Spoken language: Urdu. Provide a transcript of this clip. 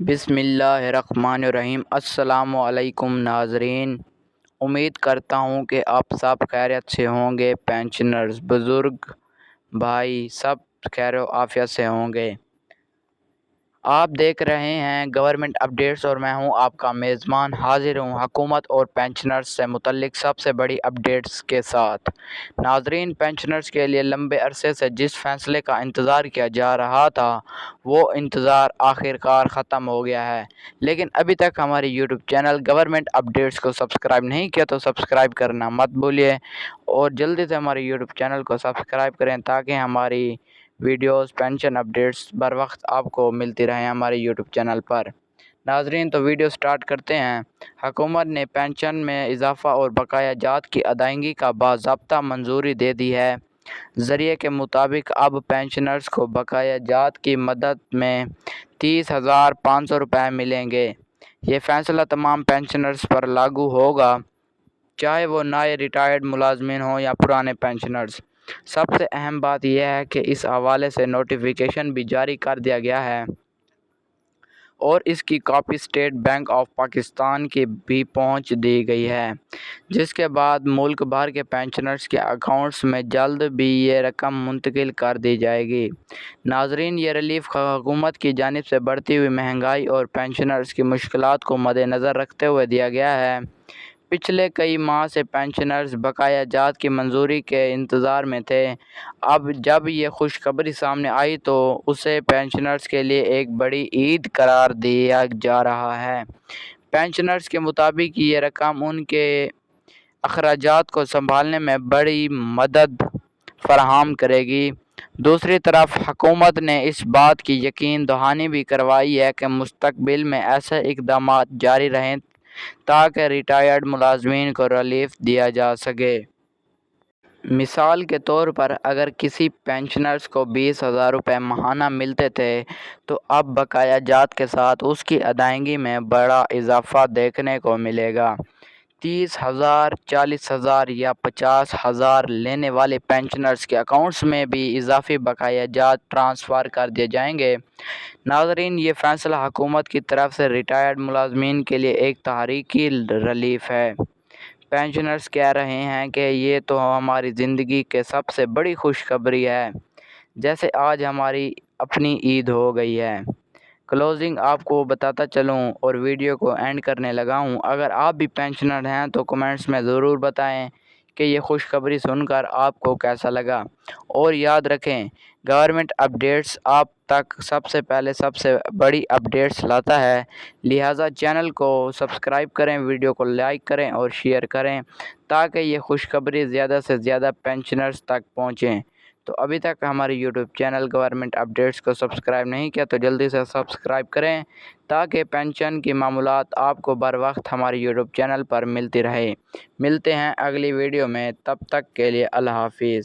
بسم اللہ الرحمن الرحیم۔ السلام علیکم ناظرین، امید کرتا ہوں کہ آپ سب خیریت سے ہوں گے۔ پینشنرز، بزرگ بھائی سب خیر و عافیت سے ہوں گے۔ آپ دیکھ رہے ہیں گورنمنٹ اپڈیٹس اور میں ہوں آپ کا میزبان، حاضر ہوں حکومت اور پینشنرز سے متعلق سب سے بڑی اپڈیٹس کے ساتھ۔ ناظرین، پینشنرز کے لیے لمبے عرصے سے جس فیصلے کا انتظار کیا جا رہا تھا وہ انتظار آخر کار ختم ہو گیا ہے، لیکن ابھی تک ہماری یوٹیوب چینل گورنمنٹ اپڈیٹس کو سبسکرائب نہیں کیا تو سبسکرائب کرنا مت بھولیے اور جلدی سے ہمارے یوٹیوب چینل کو سبسکرائب کریں تاکہ ہماری ویڈیوز پینشن اپڈیٹس بر وقت آپ کو ملتی رہیں ہمارے یوٹیوب چینل پر۔ ناظرین، تو ویڈیو سٹارٹ کرتے ہیں۔ حکومت نے پینشن میں اضافہ اور بقایا جات کی ادائیگی کا باضابطہ منظوری دے دی ہے۔ ذریعے کے مطابق اب پینشنرز کو بقایا جات کی مدت میں 30,500 روپے ملیں گے۔ یہ فیصلہ تمام پینشنرز پر لاگو ہوگا، چاہے وہ نئے ریٹائرڈ ملازمین ہوں یا پرانے پینشنرز۔ سب سے اہم بات یہ ہے کہ اس حوالے سے نوٹیفیکیشن بھی جاری کر دیا گیا ہے اور اس کی copy state bank of Pakistan کی بھی پہنچ دی گئی ہے، جس کے بعد ملک بھر کے پینشنرز کے اکاؤنٹس میں جلد بھی یہ رقم منتقل کر دی جائے گی۔ ناظرین، یہ ریلیف حکومت کی جانب سے بڑھتی ہوئی مہنگائی اور پینشنرز کی مشکلات کو مد نظر رکھتے ہوئے دیا گیا ہے۔ پچھلے کئی ماہ سے پینشنرز بقایا جات کی منظوری کے انتظار میں تھے۔ اب جب یہ خوشخبری سامنے آئی تو اسے پینشنرز کے لیے ایک بڑی عید قرار دیا جا رہا ہے۔ پینشنرز کے مطابق یہ رقم ان کے اخراجات کو سنبھالنے میں بڑی مدد فراہم کرے گی۔ دوسری طرف حکومت نے اس بات کی یقین دہانی بھی کروائی ہے کہ مستقبل میں ایسے اقدامات جاری رہیں تاکہ ریٹائرڈ ملازمین کو ریلیف دیا جا سکے۔ مثال کے طور پر اگر کسی پینشنرز کو 20,000 روپے ماہانہ ملتے تھے تو اب بقایا جات کے ساتھ اس کی ادائیگی میں بڑا اضافہ دیکھنے کو ملے گا۔ 30,000، 40,000 یا 50,000 لینے والے پینشنرز کے اکاؤنٹس میں بھی اضافی بقایا جات ٹرانسفر کر دیے جائیں گے۔ ناظرین، یہ فیصلہ حکومت کی طرف سے ریٹائرڈ ملازمین کے لیے ایک تاریخی ریلیف ہے۔ پینشنرز کہہ رہے ہیں کہ یہ تو ہماری زندگی کی سب سے بڑی خوشخبری ہے، جیسے آج ہماری اپنی عید ہو گئی ہے۔ کلوزنگ آپ کو بتاتا چلوں اور ویڈیو کو اینڈ کرنے لگا ہوں۔ اگر آپ بھی پینشنر ہیں تو کمنٹس میں ضرور بتائیں کہ یہ خوشخبری سن کر آپ کو کیسا لگا، اور یاد رکھیں گورنمنٹ اپڈیٹس آپ تک سب سے پہلے سب سے بڑی اپڈیٹس لاتا ہے، لہٰذا چینل کو سبسکرائب کریں، ویڈیو کو لائک کریں اور شیئر کریں تاکہ یہ خوشخبری زیادہ سے زیادہ پینشنرز تک پہنچیں۔ تو ابھی تک ہمارے یوٹیوب چینل گورنمنٹ اپڈیٹس کو سبسکرائب نہیں کیا تو جلدی سے سبسکرائب کریں تاکہ پینشن کی معلومات آپ کو بر وقت ہمارے یوٹیوب چینل پر ملتی رہے۔ ملتے ہیں اگلی ویڈیو میں، تب تک کے لیے اللہ حافظ۔